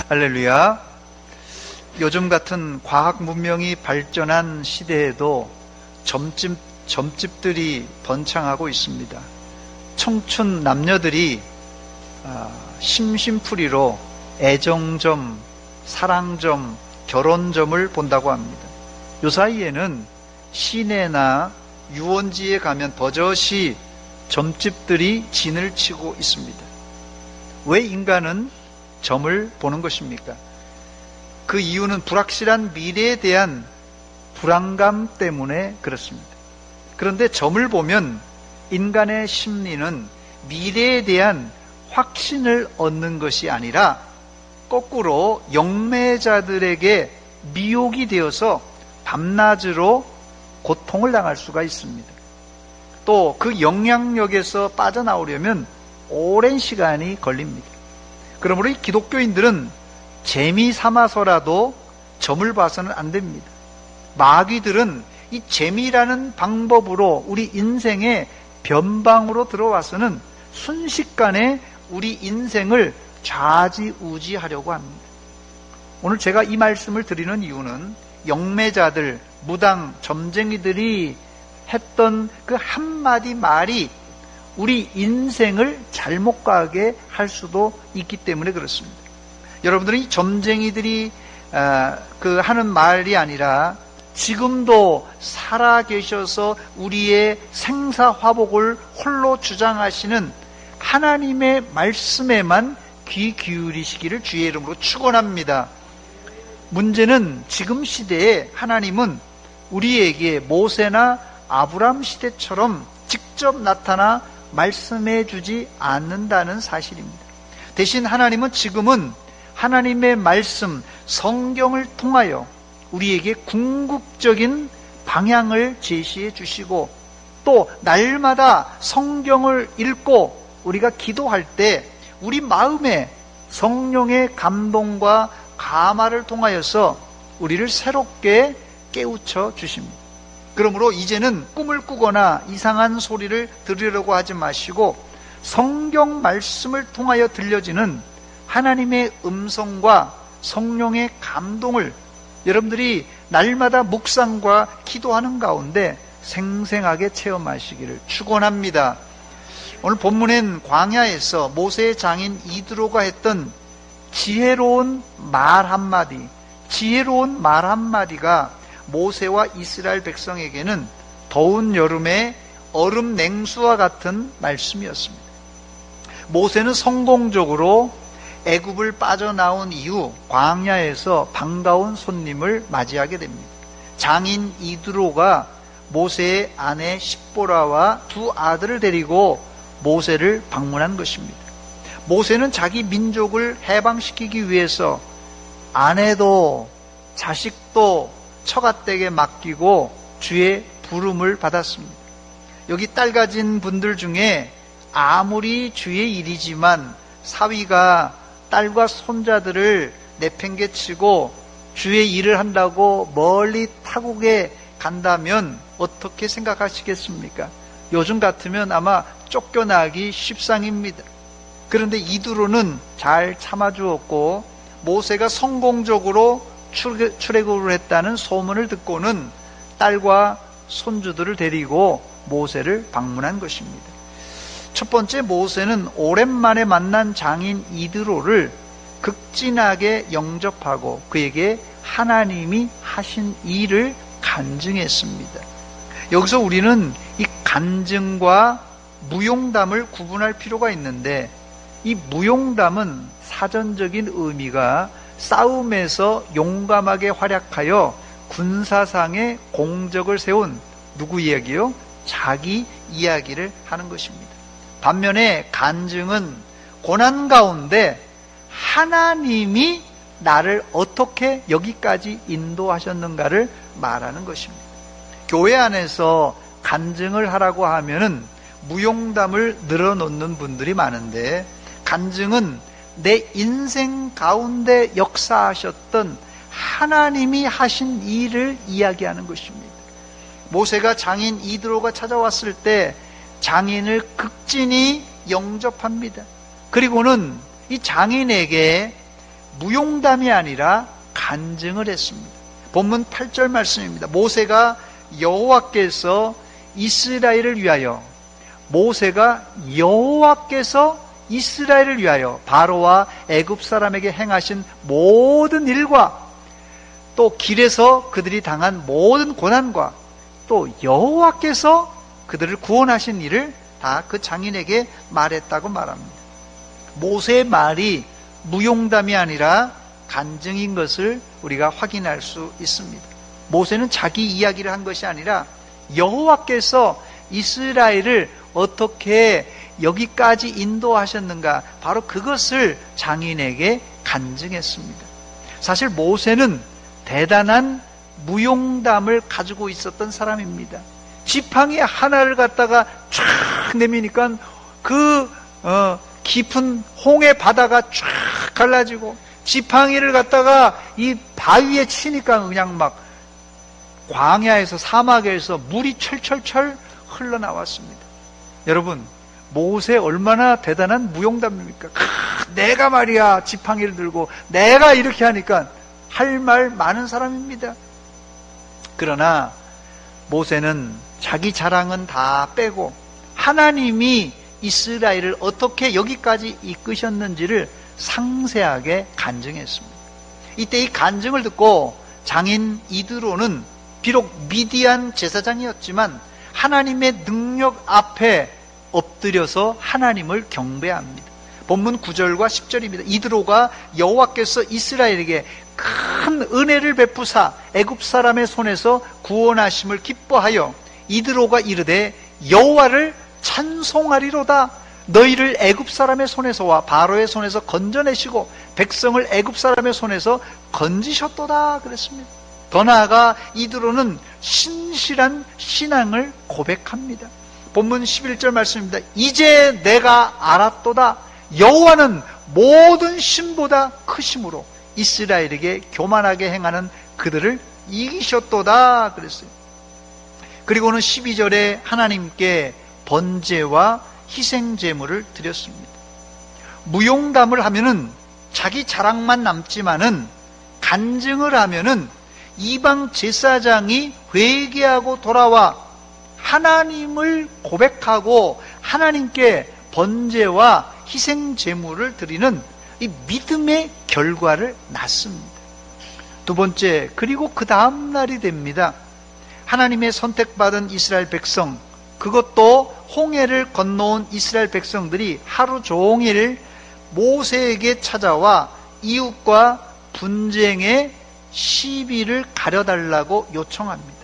할렐루야. 요즘 같은 과학 문명이 발전한 시대에도 점집들이 번창하고 있습니다. 청춘 남녀들이 심심풀이로 애정점, 사랑점, 결혼점을 본다고 합니다. 요 사이에는 시내나 유원지에 가면 버젓이 점집들이 진을 치고 있습니다. 왜 인간은 점을 보는 것입니까? 그 이유는 불확실한 미래에 대한 불안감 때문에 그렇습니다. 그런데 점을 보면 인간의 심리는 미래에 대한 확신을 얻는 것이 아니라 거꾸로 영매자들에게 미혹이 되어서 밤낮으로 고통을 당할 수가 있습니다. 또 그 영향력에서 빠져나오려면 오랜 시간이 걸립니다. 그러므로 이 기독교인들은 재미 삼아서라도 점을 봐서는 안 됩니다. 마귀들은 이 재미라는 방법으로 우리 인생의 변방으로 들어와서는 순식간에 우리 인생을 좌지우지하려고 합니다. 오늘 제가 이 말씀을 드리는 이유는 영매자들, 무당, 점쟁이들이 했던 그 한마디 말이 우리 인생을 잘못 가게 할 수도 있기 때문에 그렇습니다. 여러분들은 이 점쟁이들이 하는 말이 아니라 지금도 살아계셔서 우리의 생사화복을 홀로 주장하시는 하나님의 말씀에만 귀 기울이시기를 주의 이름으로 축원합니다. 문제는 지금 시대에 하나님은 우리에게 모세나 아브람 시대처럼 직접 나타나 말씀해 주지 않는다는 사실입니다. 대신 하나님은 지금은 하나님의 말씀, 성경을 통하여 우리에게 궁극적인 방향을 제시해 주시고 또 날마다 성경을 읽고 우리가 기도할 때 우리 마음에 성령의 감동과 감화를 통하여서 우리를 새롭게 깨우쳐 주십니다. 그러므로 이제는 꿈을 꾸거나 이상한 소리를 들으려고 하지 마시고 성경 말씀을 통하여 들려지는 하나님의 음성과 성령의 감동을 여러분들이 날마다 묵상과 기도하는 가운데 생생하게 체험하시기를 축원합니다. 오늘 본문엔 광야에서 모세의 장인 이드로가 했던 지혜로운 말 한마디가 모세와 이스라엘 백성에게는 더운 여름에 얼음 냉수와 같은 말씀이었습니다. 모세는 성공적으로 애굽을 빠져나온 이후 광야에서 반가운 손님을 맞이하게 됩니다. 장인 이드로가 모세의 아내 십보라와 두 아들을 데리고 모세를 방문한 것입니다. 모세는 자기 민족을 해방시키기 위해서 아내도 자식도 처갓댁에 맡기고 주의 부름을 받았습니다. 여기 딸 가진 분들 중에 아무리 주의 일이지만 사위가 딸과 손자들을 내팽개치고 주의 일을 한다고 멀리 타국에 간다면 어떻게 생각하시겠습니까? 요즘 같으면 아마 쫓겨나기 십상입니다. 그런데 이드로는 잘 참아주었고 모세가 성공적으로 출애굽을 했다는 소문을 듣고는 딸과 손주들을 데리고 모세를 방문한 것입니다. 첫 번째, 모세는 오랜만에 만난 장인 이드로를 극진하게 영접하고 그에게 하나님이 하신 일을 간증했습니다. 여기서 우리는 이 간증과 무용담을 구분할 필요가 있는데 이 무용담은 사전적인 의미가 싸움에서 용감하게 활약하여 군사상의 공적을 세운 누구 이야기요? 자기 이야기를 하는 것입니다. 반면에 간증은 고난 가운데 하나님이 나를 어떻게 여기까지 인도하셨는가를 말하는 것입니다. 교회 안에서 간증을 하라고 하면은 무용담을 늘어놓는 분들이 많은데 간증은 내 인생 가운데 역사하셨던 하나님이 하신 일을 이야기하는 것입니다. 모세가 장인 이드로가 찾아왔을 때 장인을 극진히 영접합니다. 그리고는 이 장인에게 무용담이 아니라 간증을 했습니다. 본문 8절 말씀입니다. 모세가 여호와께서 이스라엘을 위하여 바로와 애굽 사람에게 행하신 모든 일과 또 길에서 그들이 당한 모든 고난과 또 여호와께서 그들을 구원하신 일을 다 그 장인에게 말했다고 말합니다. 모세의 말이 무용담이 아니라 간증인 것을 우리가 확인할 수 있습니다. 모세는 자기 이야기를 한 것이 아니라 여호와께서 이스라엘을 어떻게 여기까지 인도하셨는가, 바로 그것을 장인에게 간증했습니다. 사실 모세는 대단한 무용담을 가지고 있었던 사람입니다. 지팡이 하나를 갖다가 쫙 내미니까 그 깊은 홍해 바다가 쫙 갈라지고, 지팡이를 갖다가 이 바위에 치니까 그냥 막 광야에서, 사막에서 물이 철철철 흘러나왔습니다. 여러분, 모세 얼마나 대단한 무용담입니까? 내가 말이야 지팡이를 들고 내가 이렇게 하니까 할 말 많은 사람입니다. 그러나 모세는 자기 자랑은 다 빼고 하나님이 이스라엘을 어떻게 여기까지 이끄셨는지를 상세하게 간증했습니다. 이때 이 간증을 듣고 장인 이드로는 비록 미디안 제사장이었지만 하나님의 능력 앞에 엎드려서 하나님을 경배합니다. 본문 9절과 10절입니다. 이드로가 여호와께서 이스라엘에게 큰 은혜를 베푸사 애굽 사람의 손에서 구원하심을 기뻐하여 이드로가 이르되 여호와를 찬송하리로다. 너희를 애굽 사람의 손에서와 바로의 손에서 건져내시고 백성을 애굽 사람의 손에서 건지셨도다 그랬습니다. 더 나아가 이드로는 신실한 신앙을 고백합니다. 본문 11절 말씀입니다. 이제 내가 알았도다. 여호와는 모든 신보다 크심으로 이스라엘에게 교만하게 행하는 그들을 이기셨도다 그랬어요. 그리고는 12절에 하나님께 번제와 희생제물을 드렸습니다. 무용담을 하면은 자기 자랑만 남지만은 간증을 하면은 이방 제사장이 회개하고 돌아와 하나님을 고백하고 하나님께 번제와 희생제물을 드리는 이 믿음의 결과를 낳습니다. 두 번째, 그리고 그 다음 날이 됩니다. 하나님의 선택받은 이스라엘 백성, 그것도 홍해를 건너온 이스라엘 백성들이 하루 종일 모세에게 찾아와 이웃과 분쟁의 시비를 가려달라고 요청합니다.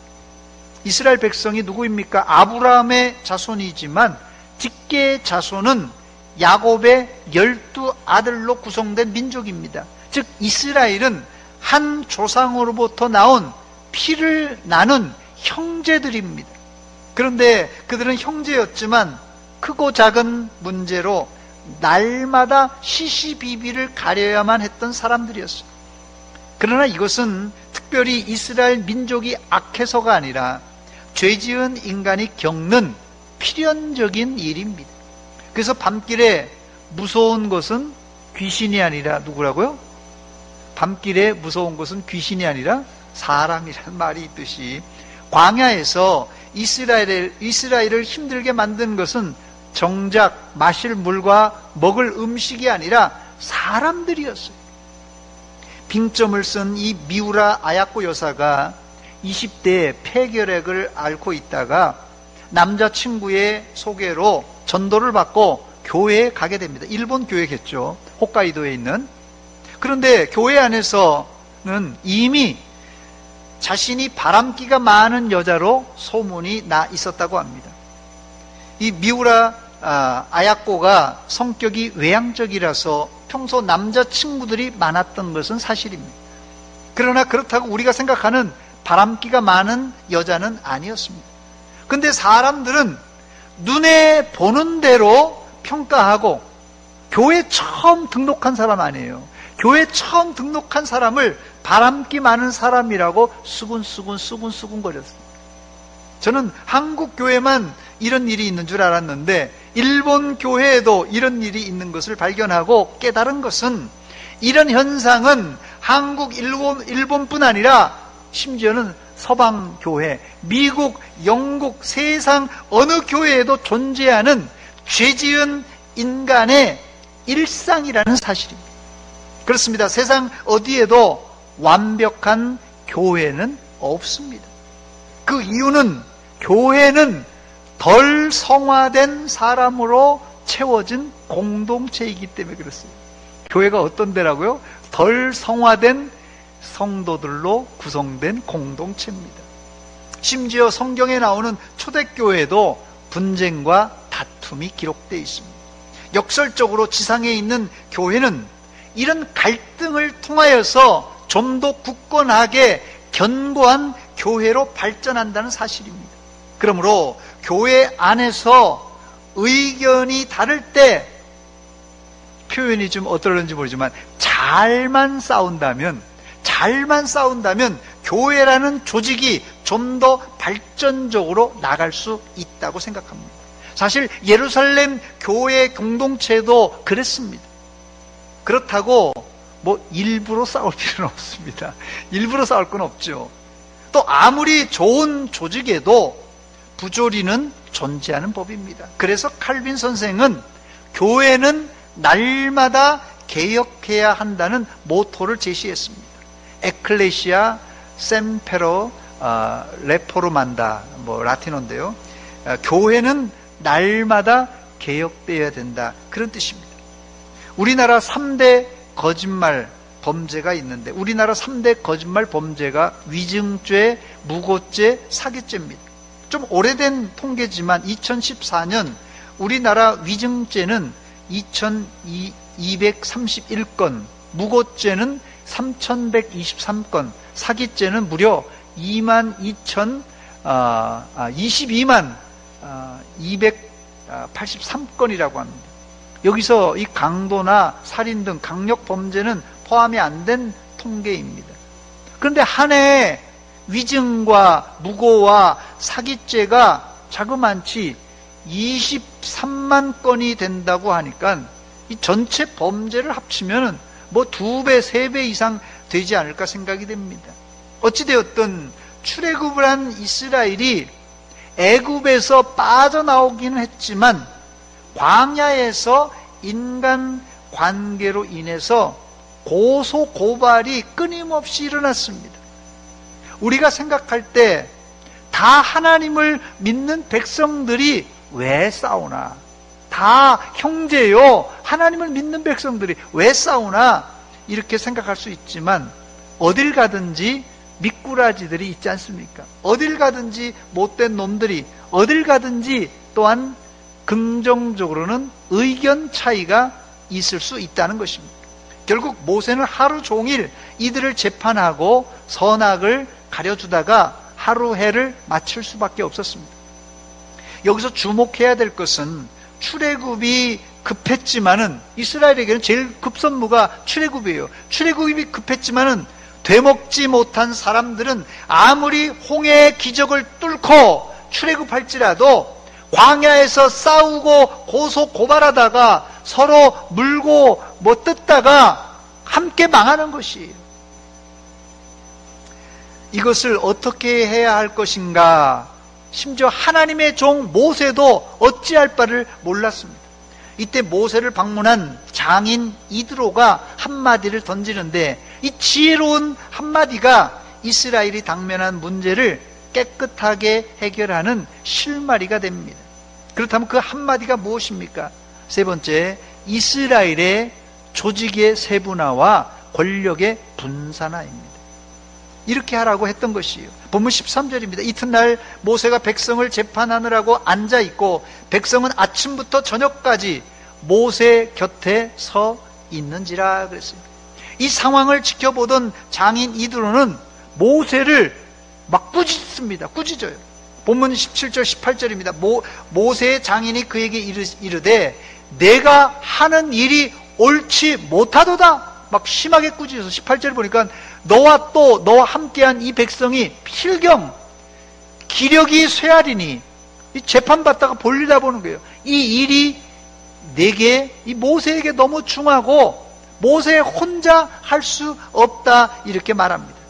이스라엘 백성이 누구입니까? 아브라함의 자손이지만 뒷계의 자손은 야곱의 12아들로 구성된 민족입니다. 즉 이스라엘은 한 조상으로부터 나온 피를 나눈 형제들입니다. 그런데 그들은 형제였지만 크고 작은 문제로 날마다 시시비비를 가려야만 했던 사람들이었어요. 그러나 이것은 특별히 이스라엘 민족이 악해서가 아니라 죄지은 인간이 겪는 필연적인 일입니다. 그래서 밤길에 무서운 것은 귀신이 아니라 누구라고요? 밤길에 무서운 것은 귀신이 아니라 사람이라는 말이 있듯이 광야에서 이스라엘을 힘들게 만든 것은 정작 마실 물과 먹을 음식이 아니라 사람들이었어요. 빙점을 쓴 이 미우라 아야코 여사가 20대에 폐결핵을 앓고 있다가 남자친구의 소개로 전도를 받고 교회에 가게 됩니다. 일본 교회겠죠. 홋카이도에 있는. 그런데 교회 안에서는 이미 자신이 바람기가 많은 여자로 소문이 나 있었다고 합니다. 이 미우라 아야코가 성격이 외향적이라서 평소 남자친구들이 많았던 것은 사실입니다. 그러나 그렇다고 우리가 생각하는 바람기가 많은 여자는 아니었습니다. 근데 사람들은 눈에 보는 대로 평가하고 교회 처음 등록한 사람 아니에요. 교회 처음 등록한 사람을 바람기 많은 사람이라고 수군수군 거렸어요. 저는 한국 교회만 이런 일이 있는 줄 알았는데 일본 교회에도 이런 일이 있는 것을 발견하고 깨달은 것은 이런 현상은 한국, 일본뿐 아니라 심지어는 서방 교회, 미국, 영국, 세상 어느 교회에도 존재하는 죄 지은 인간의 일상이라는 사실입니다. 그렇습니다. 세상 어디에도 완벽한 교회는 없습니다. 그 이유는 교회는 덜 성화된 사람으로 채워진 공동체이기 때문에 그렇습니다. 교회가 어떤 데라고요? 덜 성화된 성도들로 구성된 공동체입니다. 심지어 성경에 나오는 초대교회도 분쟁과 다툼이 기록되어 있습니다. 역설적으로 지상에 있는 교회는 이런 갈등을 통하여서 좀 더 굳건하게 견고한 교회로 발전한다는 사실입니다. 그러므로 교회 안에서 의견이 다를 때, 표현이 좀 어떨런지 모르지만 잘만 싸운다면 교회라는 조직이 좀 더 발전적으로 나갈 수 있다고 생각합니다. 사실 예루살렘 교회 공동체도 그랬습니다. 그렇다고 일부러 싸울 필요는 없습니다. 일부러 싸울 건 없죠. 또 아무리 좋은 조직에도 부조리는 존재하는 법입니다. 그래서 칼빈 선생은 교회는 날마다 개혁해야 한다는 모토를 제시했습니다. 에클레시아 셈페로 레포르만다, 라틴어인데요. 교회는 날마다 개혁되어야 된다, 그런 뜻입니다. 우리나라 3대 거짓말 범죄가 있는데, 우리나라 3대 거짓말 범죄가 위증죄, 무고죄, 사기죄입니다. 좀 오래된 통계지만 2014년 우리나라 위증죄는 2231건, 무고죄는 3123건, 사기죄는 무려 22만 283건이라고 합니다. 여기서 이 강도나 살인 등 강력 범죄는 포함이 안 된 통계입니다. 그런데 한 해에 위증과 무고와 사기죄가 자그만치 23만 건이 된다고 하니까 이 전체 범죄를 합치면 2배, 3배 이상 되지 않을까 생각이 됩니다. 어찌되었든 출애굽을 한 이스라엘이 애굽에서 빠져나오기는 했지만 광야에서 인간 관계로 인해서 고소 고발이 끊임없이 일어났습니다. 우리가 생각할 때 다 하나님을 믿는 백성들이 왜 싸우나? 다 형제요, 하나님을 믿는 백성들이 왜 싸우나? 이렇게 생각할 수 있지만 어딜 가든지 미꾸라지들이 있지 않습니까? 어딜 가든지 못된 놈들이, 어딜 가든지 또한 긍정적으로는 의견 차이가 있을 수 있다는 것입니다. 결국 모세는 하루 종일 이들을 재판하고 선악을 가려주다가 하루 해를 마칠 수밖에 없었습니다. 여기서 주목해야 될 것은 출애굽이 급했지만은, 이스라엘에게는 제일 급선무가 출애굽이에요. 출애굽이 급했지만은 되먹지 못한 사람들은 아무리 홍해의 기적을 뚫고 출애굽할지라도 광야에서 싸우고 고소 고발하다가 서로 물고 뜯다가 함께 망하는 것이에요. 이것을 어떻게 해야 할 것인가? 심지어 하나님의 종 모세도 어찌할 바를 몰랐습니다. 이때 모세를 방문한 장인 이드로가 한마디를 던지는데, 이 지혜로운 한마디가 이스라엘이 당면한 문제를 깨끗하게 해결하는 실마리가 됩니다. 그렇다면 그 한마디가 무엇입니까? 세 번째, 이스라엘의 조직의 세분화와 권력의 분산화입니다. 이렇게 하라고 했던 것이에요. 본문 13절입니다. 이튿날 모세가 백성을 재판하느라고 앉아있고 백성은 아침부터 저녁까지 모세 곁에 서 있는지라 그랬어요. 이 상황을 지켜보던 장인 이드로는 모세를 막 꾸짖습니다. 꾸짖어요. 본문 17절 18절입니다. 모세의 장인이 그에게 이르되 내가 하는 일이 옳지 못하도다. 막 심하게 꾸짖어서 18절 보니까 너와 함께한 이 백성이 필경 기력이 쇠하리니, 이 재판받다가 볼일다 보는 거예요. 이 일이 내게, 이 모세에게 너무 중하고 모세 혼자 할 수 없다 이렇게 말합니다.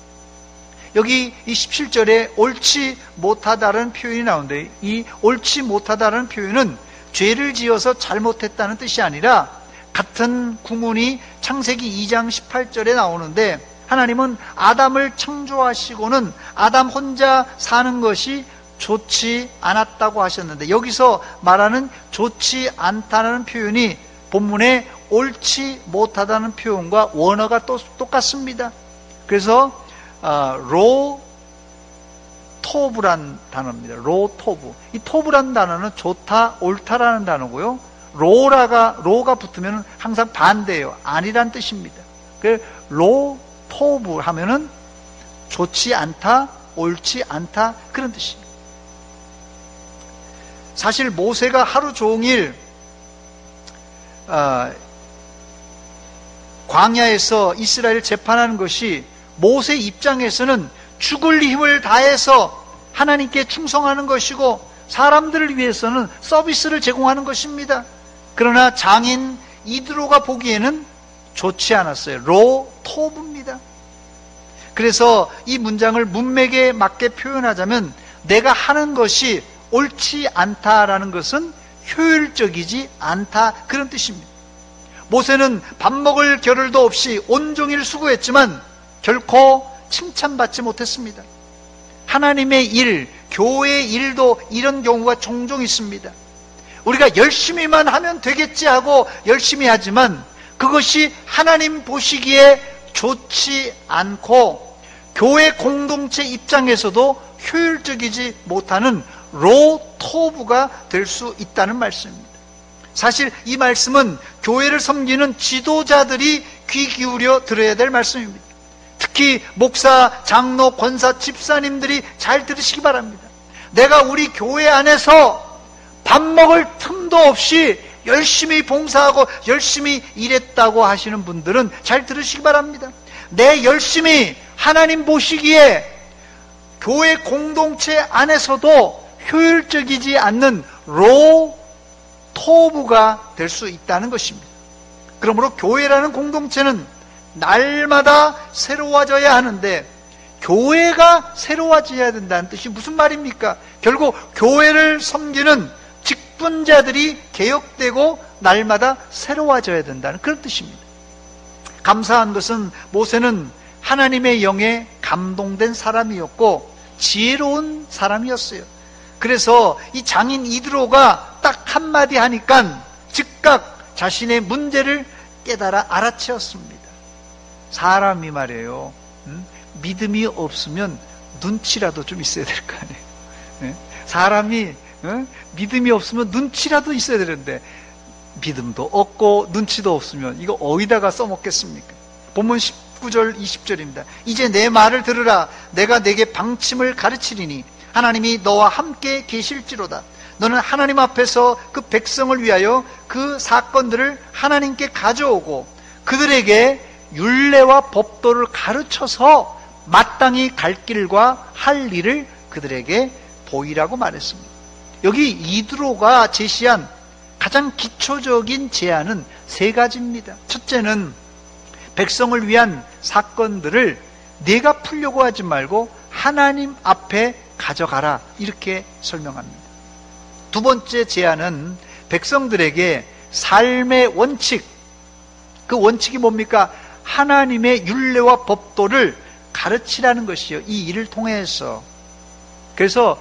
여기 이 17절에 옳지 못하다라는 표현이 나오는데, 이 옳지 못하다라는 표현은 죄를 지어서 잘못했다는 뜻이 아니라, 같은 구문이 창세기 2장 18절에 나오는데, 하나님은 아담을 창조하시고는 아담 혼자 사는 것이 좋지 않았다고 하셨는데, 여기서 말하는 좋지 않다는 표현이 본문에 옳지 못하다는 표현과 원어가 또 똑같습니다. 그래서 로토브란 단어입니다. 로토브. 이 토브란 단어는 좋다, 옳다라는 단어고요. 로가 붙으면 항상 반대예요. 아니란 뜻입니다. 그래서 로토브 하면은 좋지 않다, 옳지 않다, 그런 뜻입니다. 사실 모세가 하루 종일 광야에서 이스라엘을 재판하는 것이 모세 입장에서는 죽을 힘을 다해서 하나님께 충성하는 것이고, 사람들을 위해서는 서비스를 제공하는 것입니다. 그러나 장인 이드로가 보기에는 좋지 않았어요. 로토브입니다. 그래서 이 문장을 문맥에 맞게 표현하자면, 내가 하는 것이 옳지 않다라는 것은 효율적이지 않다, 그런 뜻입니다. 모세는 밥 먹을 겨를도 없이 온종일 수고했지만 결코 칭찬받지 못했습니다. 하나님의 일, 교회의 일도 이런 경우가 종종 있습니다. 우리가 열심히만 하면 되겠지 하고 열심히 하지만 그것이 하나님 보시기에 좋지 않고 교회 공동체 입장에서도 효율적이지 못하는 로토브가 될 수 있다는 말씀입니다. 사실 이 말씀은 교회를 섬기는 지도자들이 귀 기울여 들어야 될 말씀입니다. 특히 목사, 장로, 권사, 집사님들이 잘 들으시기 바랍니다. 내가 우리 교회 안에서 밥 먹을 틈도 없이 열심히 봉사하고 열심히 일했다고 하시는 분들은 잘 들으시기 바랍니다. 내 열심히 하나님 보시기에 교회 공동체 안에서도 효율적이지 않는 로토브가 될 수 있다는 것입니다. 그러므로 교회라는 공동체는 날마다 새로워져야 하는데, 교회가 새로워져야 된다는 뜻이 무슨 말입니까? 결국 교회를 섬기는 직분자들이 개혁되고 날마다 새로워져야 된다는 그런 뜻입니다. 감사한 것은 모세는 하나님의 영에 감동된 사람이었고 지혜로운 사람이었어요. 그래서 이 장인 이드로가 딱 한마디 하니까 즉각 자신의 문제를 깨달아 알아채었습니다. 사람이 말이에요, 믿음이 없으면 눈치라도 좀 있어야 될 거 아니에요. 사람이 믿음이 없으면 눈치라도 있어야 되는데 믿음도 없고 눈치도 없으면 이거 어디다가 써먹겠습니까? 본문 19절 20절입니다. 이제 내 말을 들으라. 내가 내게 방침을 가르치리니 하나님이 너와 함께 계실지로다. 너는 하나님 앞에서 그 백성을 위하여 그 사건들을 하나님께 가져오고 그들에게 율례와 법도를 가르쳐서 마땅히 갈 길과 할 일을 그들에게 보이라고 말했습니다. 여기 이드로가 제시한 가장 기초적인 제안은 세 가지입니다. 첫째는 백성을 위한 사건들을 내가 풀려고 하지 말고 하나님 앞에 가져가라, 이렇게 설명합니다. 두 번째 제안은 백성들에게 삶의 원칙, 그 원칙이 뭡니까? 하나님의 율례와 법도를 가르치라는 것이요, 이 일을 통해서. 그래서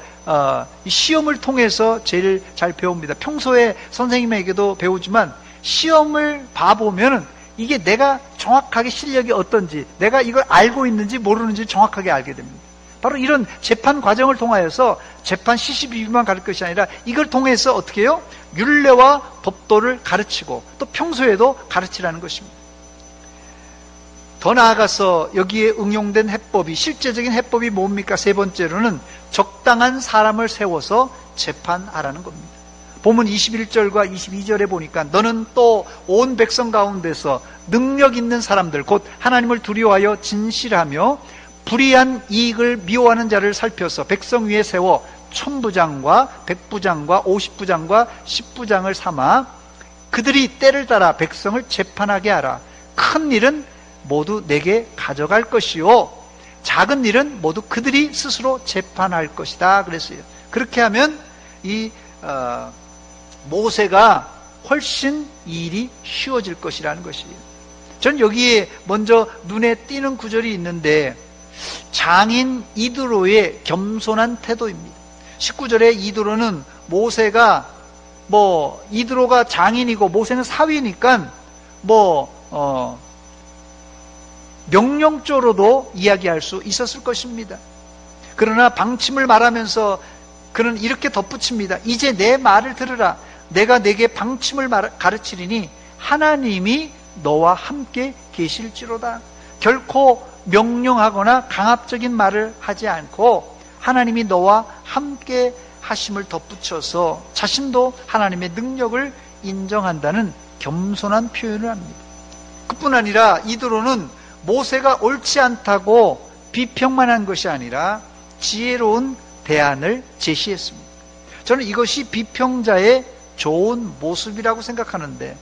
시험을 통해서 제일 잘 배웁니다. 평소에 선생님에게도 배우지만 시험을 봐보면 이게 내가 정확하게 실력이 어떤지, 내가 이걸 알고 있는지 모르는지 정확하게 알게 됩니다. 바로 이런 재판 과정을 통하여서 재판 시시비비만 가르칠 것이 아니라 이걸 통해서 어떻게 해요? 율례와 법도를 가르치고 또 평소에도 가르치라는 것입니다. 더 나아가서 여기에 응용된 해법이, 실제적인 해법이 뭡니까? 세 번째로는 적당한 사람을 세워서 재판하라는 겁니다. 본문 21절과 22절에 보니까 너는 또 온 백성 가운데서 능력 있는 사람들, 곧 하나님을 두려워하여 진실하며 불의한 이익을 미워하는 자를 살펴서 백성 위에 세워 1000부장과 100부장과 50부장과 10부장을 삼아 그들이 때를 따라 백성을 재판하게 하라. 큰 일은 모두 내게 가져갈 것이요 작은 일은 모두 그들이 스스로 재판할 것이다 그랬어요. 그렇게 하면 이 모세가 훨씬 일이 쉬워질 것이라는 것이에요. 전 여기에 먼저 눈에 띄는 구절이 있는데 장인 이드로의 겸손한 태도입니다. 19절에 이드로는 모세가 이드로가 장인이고 모세는 사위니까 명령조로도 이야기할 수 있었을 것입니다. 그러나 방침을 말하면서 그는 이렇게 덧붙입니다. 이제 내 말을 들으라. 내가 내게 방침을 가르치리니 하나님이 너와 함께 계실지로다. 결코 명령하거나 강압적인 말을 하지 않고 하나님이 너와 함께 하심을 덧붙여서 자신도 하나님의 능력을 인정한다는 겸손한 표현을 합니다. 그뿐 아니라 이드로는 모세가 옳지 않다고 비평만 한 것이 아니라 지혜로운 대안을 제시했습니다. 저는 이것이 비평자의 좋은 모습이라고 생각하는데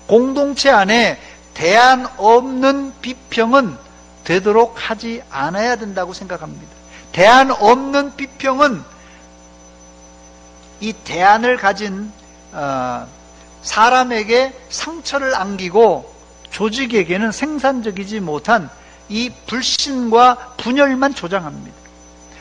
공동체 안에 대안 없는 비평은 되도록 하지 않아야 된다고 생각합니다. 대안 없는 비평은 이 대안을 가진 사람에게 상처를 안기고 조직에게는 생산적이지 못한 이 불신과 분열만 조장합니다.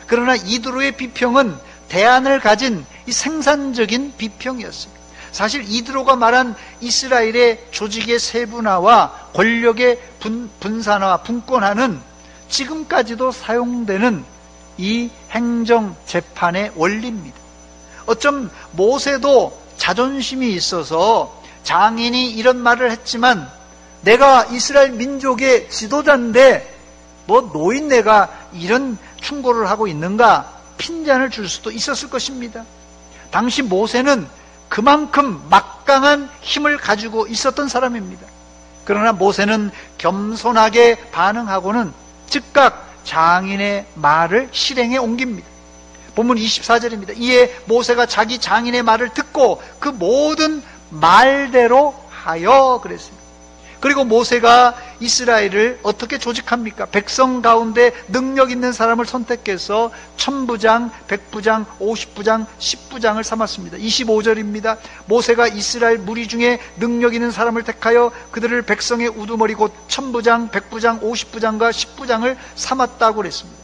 그러나 이드로의 비평은 대안을 가진 이 생산적인 비평이었습니다. 사실 이드로가 말한 이스라엘의 조직의 세분화와 권력의 분산화, 분권화는 지금까지도 사용되는 이 행정 재판의 원리입니다. 어쩜 모세도 자존심이 있어서 장인이 이런 말을 했지만 내가 이스라엘 민족의 지도자인데 노인네가 이런 충고를 하고 있는가 핀잔을 줄 수도 있었을 것입니다. 당시 모세는 그만큼 막강한 힘을 가지고 있었던 사람입니다. 그러나 모세는 겸손하게 반응하고는 즉각 장인의 말을 실행에 옮깁니다. 본문 24절입니다. 이에 모세가 자기 장인의 말을 듣고 그 모든 말대로 하여 그랬습니다. 그리고 모세가 이스라엘을 어떻게 조직합니까? 백성 가운데 능력 있는 사람을 선택해서 1000부장, 100부장, 50부장, 10부장을 삼았습니다. 25절입니다. 모세가 이스라엘 무리 중에 능력 있는 사람을 택하여 그들을 백성의 우두머리 곧 1000부장, 100부장, 50부장과 10부장을 삼았다고 그랬습니다.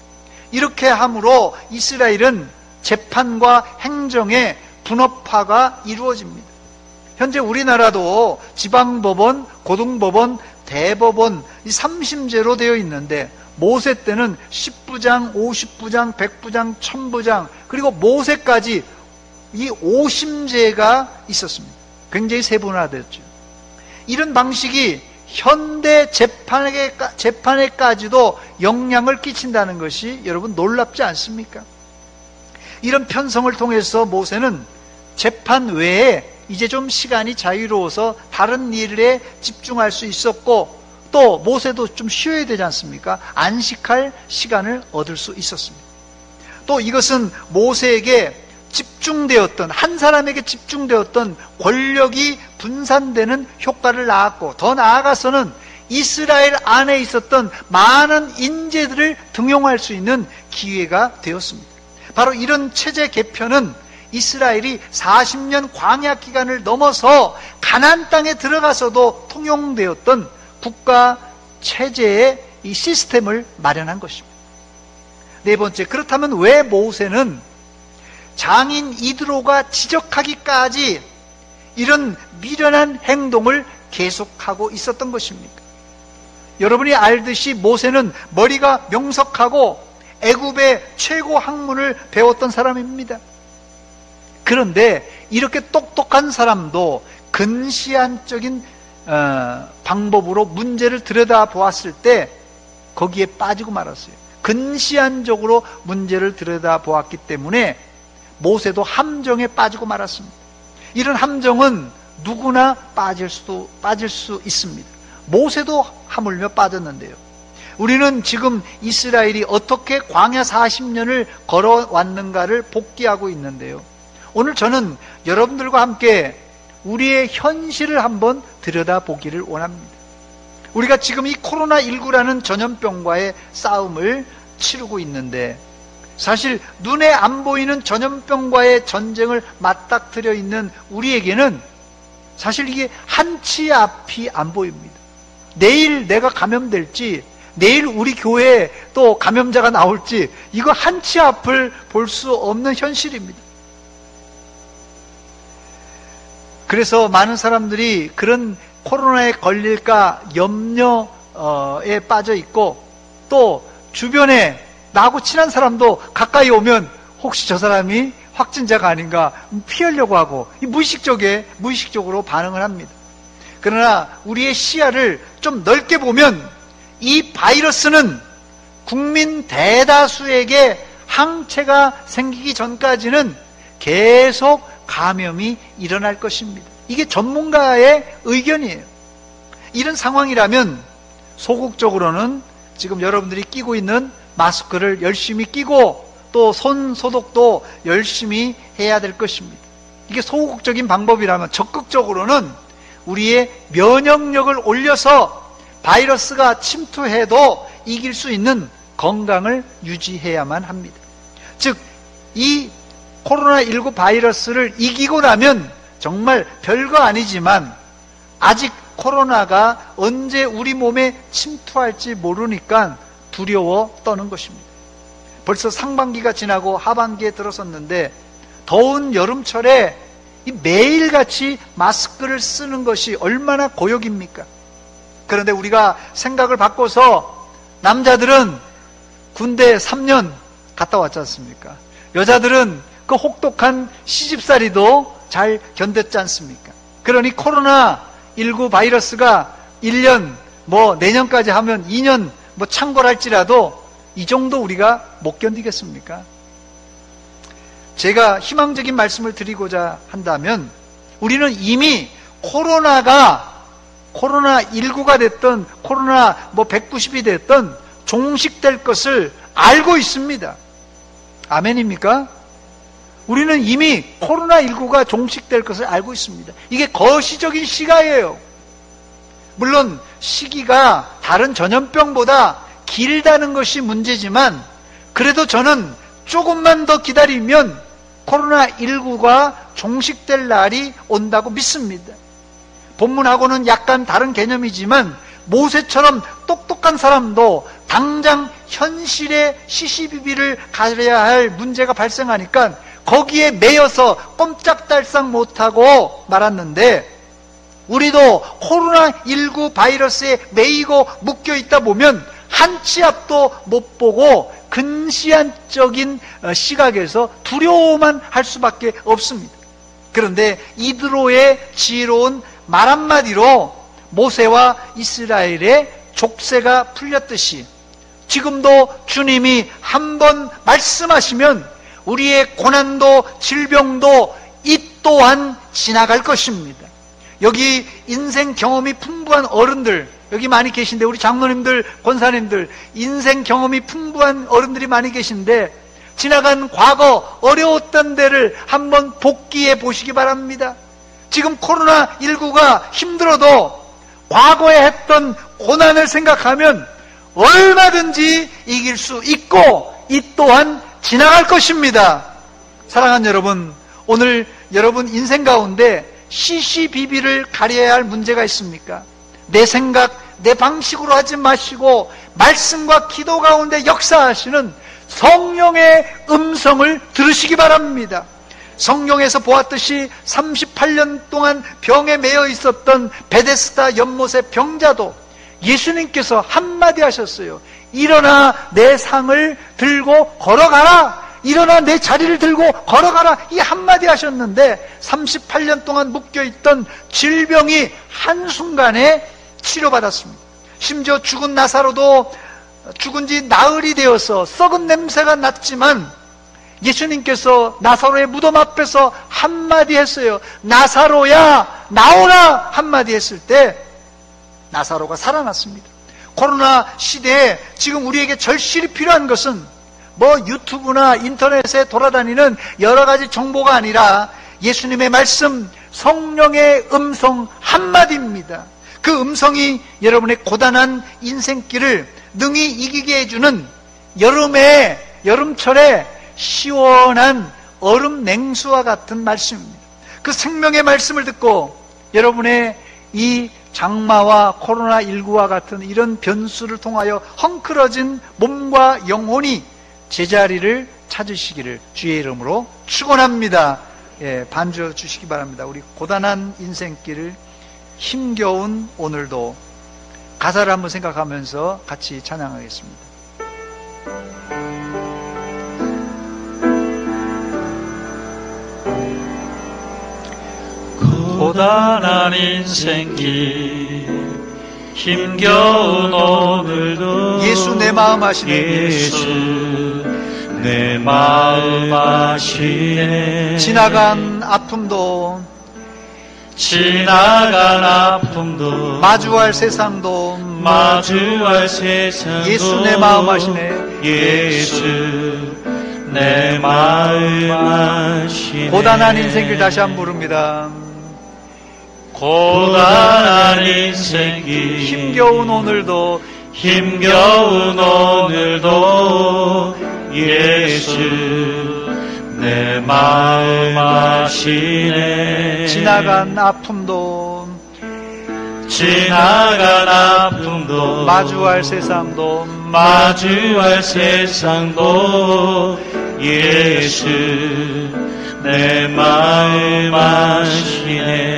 이렇게 함으로 이스라엘은 재판과 행정의 분업화가 이루어집니다. 현재 우리나라도 지방법원, 고등법원, 대법원 이 3심제로 되어 있는데 모세 때는 10부장, 50부장, 100부장, 1000부장 그리고 모세까지 이 5심제가 있었습니다. 굉장히 세분화되었죠. 이런 방식이 현대 재판에까지도 영향을 끼친다는 것이 여러분 놀랍지 않습니까? 이런 편성을 통해서 모세는 재판 외에 이제 좀 시간이 자유로워서 다른 일에 집중할 수 있었고 또 모세도 좀 쉬어야 되지 않습니까? 안식할 시간을 얻을 수 있었습니다. 또 이것은 모세에게 집중되었던 한 사람에게 집중되었던 권력이 분산되는 효과를 낳았고 더 나아가서는 이스라엘 안에 있었던 많은 인재들을 등용할 수 있는 기회가 되었습니다. 바로 이런 체제 개편은 이스라엘이 40년 광야 기간을 넘어서 가나안 땅에 들어가서도 통용되었던 국가 체제의 이 시스템을 마련한 것입니다. 네 번째, 그렇다면 왜 모세는 장인 이드로가 지적하기까지 이런 미련한 행동을 계속하고 있었던 것입니까? 여러분이 알듯이 모세는 머리가 명석하고 애굽의 최고 학문을 배웠던 사람입니다. 그런데 이렇게 똑똑한 사람도 근시안적인 방법으로 문제를 들여다보았을 때 거기에 빠지고 말았어요. 근시안적으로 문제를 들여다보았기 때문에 모세도 함정에 빠지고 말았습니다. 이런 함정은 누구나 빠질 수 있습니다. 모세도 하물며 빠졌는데요. 우리는 지금 이스라엘이 어떻게 광야 40년을 걸어왔는가를 복기하고 있는데요. 오늘 저는 여러분들과 함께 우리의 현실을 한번 들여다보기를 원합니다. 우리가 지금 이 코로나19라는 전염병과의 싸움을 치르고 있는데, 사실 눈에 안 보이는 전염병과의 전쟁을 맞닥뜨려 있는 우리에게는 사실 이게 한치 앞이 안 보입니다. 내일 내가 감염될지, 내일 우리 교회에 또 감염자가 나올지, 이거 한치 앞을 볼 수 없는 현실입니다. 그래서 많은 사람들이 그런 코로나에 걸릴까 염려에 빠져 있고, 또 주변에 나하고 친한 사람도 가까이 오면 혹시 저 사람이 확진자가 아닌가 피하려고 하고 무의식적으로 반응을 합니다. 그러나 우리의 시야를 좀 넓게 보면 이 바이러스는 국민 대다수에게 항체가 생기기 전까지는 계속 감염이 일어날 것입니다. 이게 전문가의 의견이에요. 이런 상황이라면 소극적으로는 지금 여러분들이 끼고 있는 마스크를 열심히 끼고 또 손 소독도 열심히 해야 될 것입니다. 이게 소극적인 방법이라면 적극적으로는 우리의 면역력을 올려서 바이러스가 침투해도 이길 수 있는 건강을 유지해야만 합니다. 즉, 이 코로나19 바이러스를 이기고 나면 정말 별거 아니지만 아직 코로나가 언제 우리 몸에 침투할지 모르니까 두려워 떠는 것입니다. 벌써 상반기가 지나고 하반기에 들어섰는데 더운 여름철에 매일같이 마스크를 쓰는 것이 얼마나 고역입니까? 그런데 우리가 생각을 바꿔서 남자들은 군대 3년 갔다 왔지 않습니까? 여자들은 그 혹독한 시집살이도 잘 견뎠지 않습니까? 그러니 코로나19 바이러스가 1년, 내년까지 하면 2년 창궐할지라도 이 정도 우리가 못 견디겠습니까? 제가 희망적인 말씀을 드리고자 한다면 우리는 이미 코로나19가 됐던 코로나 190이 됐던 종식될 것을 알고 있습니다. 아멘입니까? 우리는 이미 코로나19가 종식될 것을 알고 있습니다. 이게 거시적인 시가예요. 물론 시기가 다른 전염병보다 길다는 것이 문제지만 그래도 저는 조금만 더 기다리면 코로나19가 종식될 날이 온다고 믿습니다. 본문하고는 약간 다른 개념이지만 모세처럼 똑똑한 사람도 당장 현실의 시시비비를 가려야 할 문제가 발생하니까 거기에 매여서 꼼짝달싹 못하고 말았는데, 우리도 코로나19 바이러스에 매이고 묶여있다 보면 한치 앞도 못 보고 근시안적인 시각에서 두려워만 할 수밖에 없습니다. 그런데 이드로의 지혜로운 말 한마디로 모세와 이스라엘의 족쇄가 풀렸듯이 지금도 주님이 한번 말씀하시면 우리의 고난도 질병도 이 또한 지나갈 것입니다. 여기 인생 경험이 풍부한 어른들 여기 많이 계신데, 우리 장로님들, 권사님들 인생 경험이 풍부한 어른들이 많이 계신데 지나간 과거 어려웠던 데를 한번 복기해 보시기 바랍니다. 지금 코로나19가 힘들어도 과거에 했던 고난을 생각하면 얼마든지 이길 수 있고 이 또한 지나갈 것입니다. 사랑하는 여러분, 오늘 여러분 인생 가운데 시시비비를 가려야 할 문제가 있습니까? 내 생각, 내 방식으로 하지 마시고 말씀과 기도 가운데 역사하시는 성령의 음성을 들으시기 바랍니다. 성경에서 보았듯이 38년 동안 병에 매여 있었던 베데스다 연못의 병자도 예수님께서 한마디 하셨어요. 일어나 내 상을 들고 걸어가라. 일어나 내 자리를 들고 걸어가라. 이 한마디 하셨는데 38년 동안 묶여있던 질병이 한순간에 치료받았습니다. 심지어 죽은 나사로도 죽은 지 나흘이 되어서 썩은 냄새가 났지만 예수님께서 나사로의 무덤 앞에서 한마디 했어요. 나사로야 나오라 한마디 했을 때 나사로가 살아났습니다. 코로나 시대에 지금 우리에게 절실히 필요한 것은 유튜브나 인터넷에 돌아다니는 여러 가지 정보가 아니라 예수님의 말씀, 성령의 음성 한마디입니다. 그 음성이 여러분의 고단한 인생길을 능히 이기게 해주는 여름철에 시원한 얼음 냉수와 같은 말씀입니다. 그 생명의 말씀을 듣고 여러분의 이 장마와 코로나19와 같은 이런 변수를 통하여 헝클어진 몸과 영혼이 제자리를 찾으시기를 주의 이름으로 축원합니다. 반주어 주시기 바랍니다. 우리 고단한 인생길을 힘겨운 오늘도 가사를 한번 생각하면서 같이 찬양하겠습니다. 고단한 인생길 힘겨운 오늘도 예수 내 마음 아시네. 예수 내 마음 아시네. 지나간 아픔도 마주할 세상도 예수 내 마음 아시네. 예수 내 마음 아시네. 고단한 인생길 다시 한번 부릅니다. 고단한 인생길 힘겨운 오늘도 예수 내 마음 아시네. 지나간 아픔도 마주할 세상도 예수 내 마음 아시네.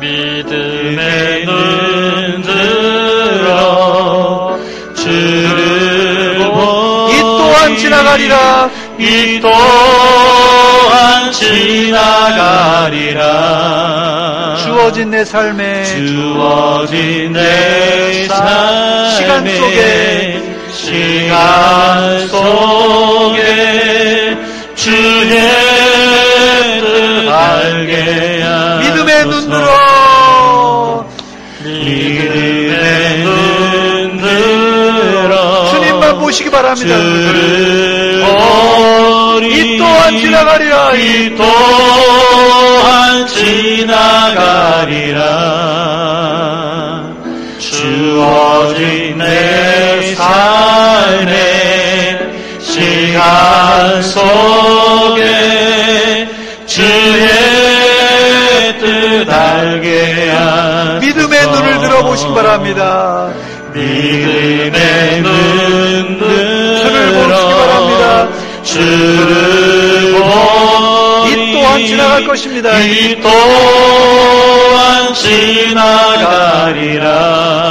믿음의 눈 들어 주를 보니 이 또한 지나가리라. 이 또한 지나가리라. 주어진 내 삶에 시간 속에 주의 뜻 알게 하소서. 믿음의 눈 들어 주님만 보시기 바랍니다. 이 또한 지나가리라. 이 또한 지나가리라. 주어진 내 삶의 시간 속에 주의 뜻 알게 하소서. 믿음의 눈을 들어보시기 바랍니다. 믿음의 눈 주를 보시기 바랍니다. 주를 보니 이 또한 지나갈 것입니다. 이 또한 지나가리라.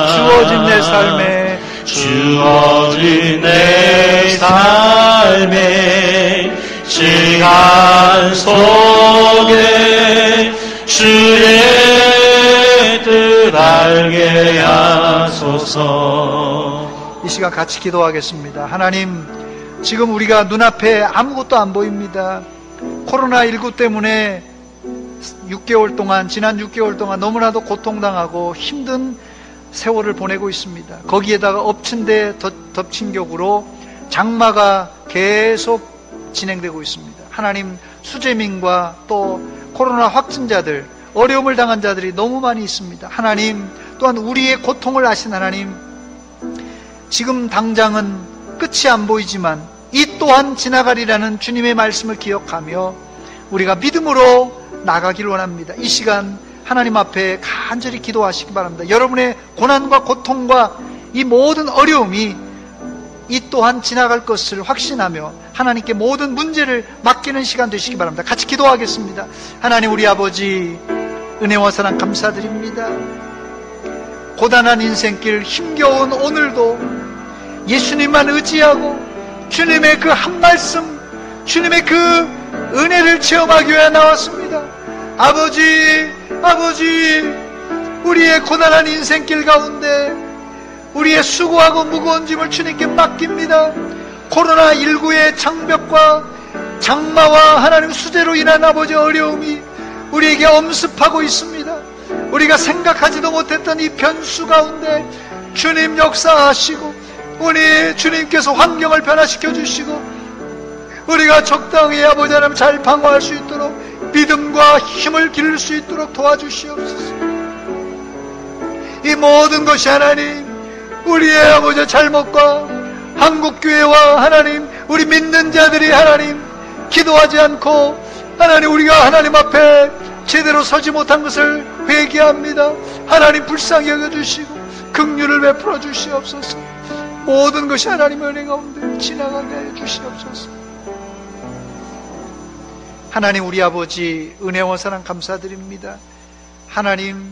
주어진 내 삶의 시간 속에 주의 뜻 알게 하소서. 이 시간 같이 기도하겠습니다. 하나님, 지금 우리가 눈앞에 아무것도 안 보입니다. 코로나19 때문에 6개월 동안, 지난 6개월 동안 너무나도 고통당하고 힘든 세월을 보내고 있습니다. 거기에다가 엎친 데 덮친 격으로 장마가 계속 진행되고 있습니다. 하나님, 수재민과 또 코로나 확진자들, 어려움을 당한 자들이 너무 많이 있습니다. 하나님, 또한 우리의 고통을 아신 하나님, 지금 당장은 끝이 안 보이지만 이 또한 지나가리라는 주님의 말씀을 기억하며 우리가 믿음으로 나가길 원합니다. 이 시간 하나님 앞에 간절히 기도하시기 바랍니다. 여러분의 고난과 고통과 이 모든 어려움이 이 또한 지나갈 것을 확신하며 하나님께 모든 문제를 맡기는 시간 되시기 바랍니다. 같이 기도하겠습니다. 하나님, 우리 아버지, 은혜와 사랑 감사드립니다. 고단한 인생길, 힘겨운 오늘도 예수님만 의지하고 주님의 그 한 말씀, 주님의 그 은혜를 체험하기 위해 나왔습니다. 아버지, 우리의 고단한 인생길 가운데 우리의 수고하고 무거운 짐을 주님께 맡깁니다. 코로나19의 장벽과 장마와 하나님 수재로 인한 아버지 어려움이 우리에게 엄습하고 있습니다. 우리가 생각하지도 못했던 이 변수 가운데 주님 역사하시고 우리 주님께서 환경을 변화시켜 주시고 우리가 적당히 아버지 하나님 잘 방어할 수 있도록 믿음과 힘을 기를 수 있도록 도와주시옵소서. 이 모든 것이 하나님 우리의 아버지 잘못과 한국교회와 하나님 우리 믿는 자들이 하나님 기도하지 않고 하나님 우리가 하나님 앞에 제대로 서지 못한 것을 회개합니다. 하나님 불쌍히 여겨주시고 긍휼을 베풀어 주시옵소서. 모든 것이 하나님의 은혜 가운데 지나가게 해 주시옵소서. 하나님 우리 아버지 은혜와 사랑 감사드립니다. 하나님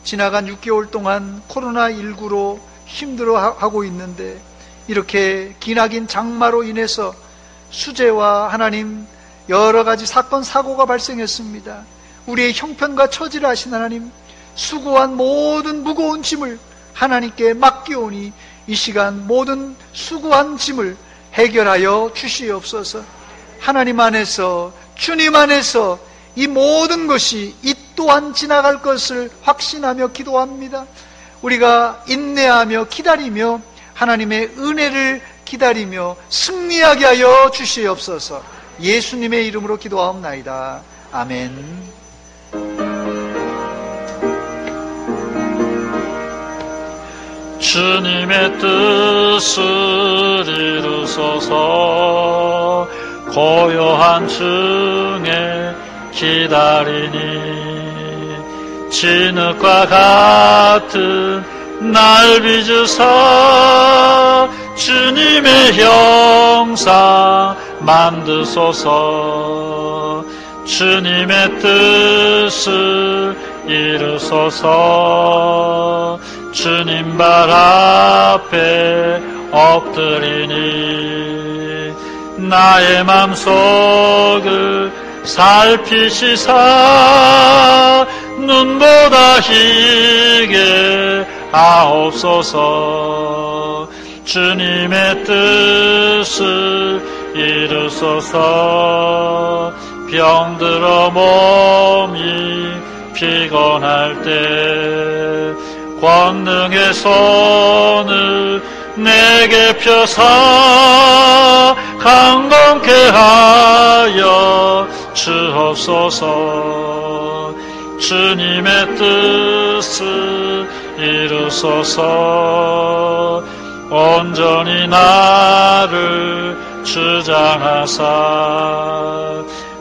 지나간 6개월 동안 코로나19로 힘들어하고 있는데 이렇게 기나긴 장마로 인해서 수재와 하나님 여러 가지 사건 사고가 발생했습니다. 우리의 형편과 처지를 아신 하나님 수고한 모든 무거운 짐을 하나님께 맡기오니 이 시간 모든 수고한 짐을 해결하여 주시옵소서. 하나님 안에서 주님 안에서 이 모든 것이 이 또한 지나갈 것을 확신하며 기도합니다. 우리가 인내하며 기다리며 하나님의 은혜를 기다리며 승리하게 하여 주시옵소서. 예수님의 이름으로 기도하옵나이다. 아멘. 주님의 뜻을 이루소서. 고요한 중에 기다리니 진흙과 같은 날 빚으사 주님의 형상 만드소서. 주님의 뜻을 이루소서. 주님 발 앞에 엎드리니 나의 맘속을 살피시사 눈보다 희게 하옵소서. 주님의 뜻을 이루소서. 병들어 몸이 피곤할 때 권능의 손을 내게 펴사 강건케 하여 주옵소서. 주님의 뜻을 이루소서. 온전히 나를 주장하사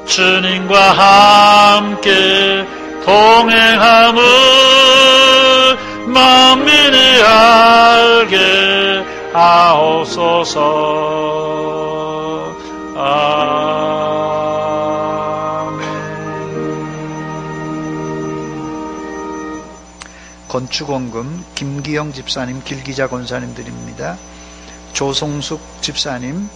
주님과 함께 동행함을 만민이 알게 하옵소서. 아멘. 건축원금 김기영 집사님, 길기자 권사님 드립니다. 조성숙 집사님,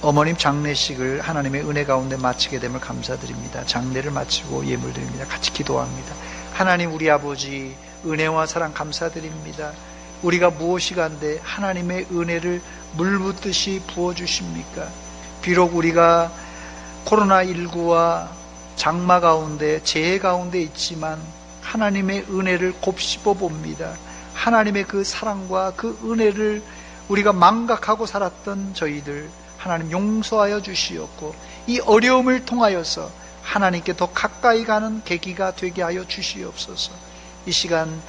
어머님 장례식을 하나님의 은혜 가운데 마치게 됨을 감사드립니다. 장례를 마치고 예물 드립니다. 같이 기도합니다. 하나님 우리 아버지 은혜와 사랑 감사드립니다. 우리가 무엇이간데 하나님의 은혜를 물붓듯이 부어주십니까? 비록 우리가 코로나19와 장마 가운데 재해 가운데 있지만 하나님의 은혜를 곱씹어 봅니다. 하나님의 그 사랑과 그 은혜를 우리가 망각하고 살았던 저희들 하나님 용서하여 주시옵고 이 어려움을 통하여서 하나님께 더 가까이 가는 계기가 되게 하여 주시옵소서. 이 시간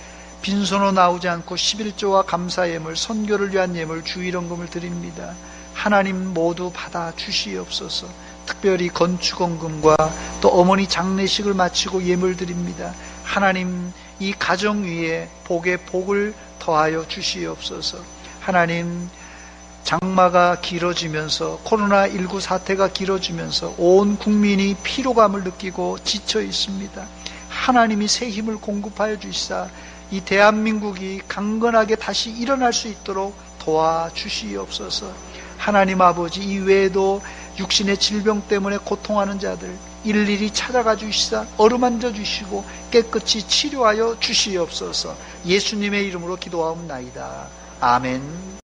빈손으로 나오지 않고 11조와 감사 예물, 선교를 위한 예물, 주일원금을 드립니다. 하나님 모두 받아 주시옵소서. 특별히 건축원금과 또 어머니 장례식을 마치고 예물 드립니다. 하나님 이 가정 위에 복의 복을 더하여 주시옵소서. 하나님 장마가 길어지면서 코로나19 사태가 길어지면서 온 국민이 피로감을 느끼고 지쳐 있습니다. 하나님이 새 힘을 공급하여 주시사 이 대한민국이 강건하게 다시 일어날 수 있도록 도와주시옵소서. 하나님 아버지 이외에도 육신의 질병 때문에 고통하는 자들 일일이 찾아가 주시사 어루만져 주시고 깨끗이 치료하여 주시옵소서. 예수님의 이름으로 기도하옵나이다. 아멘.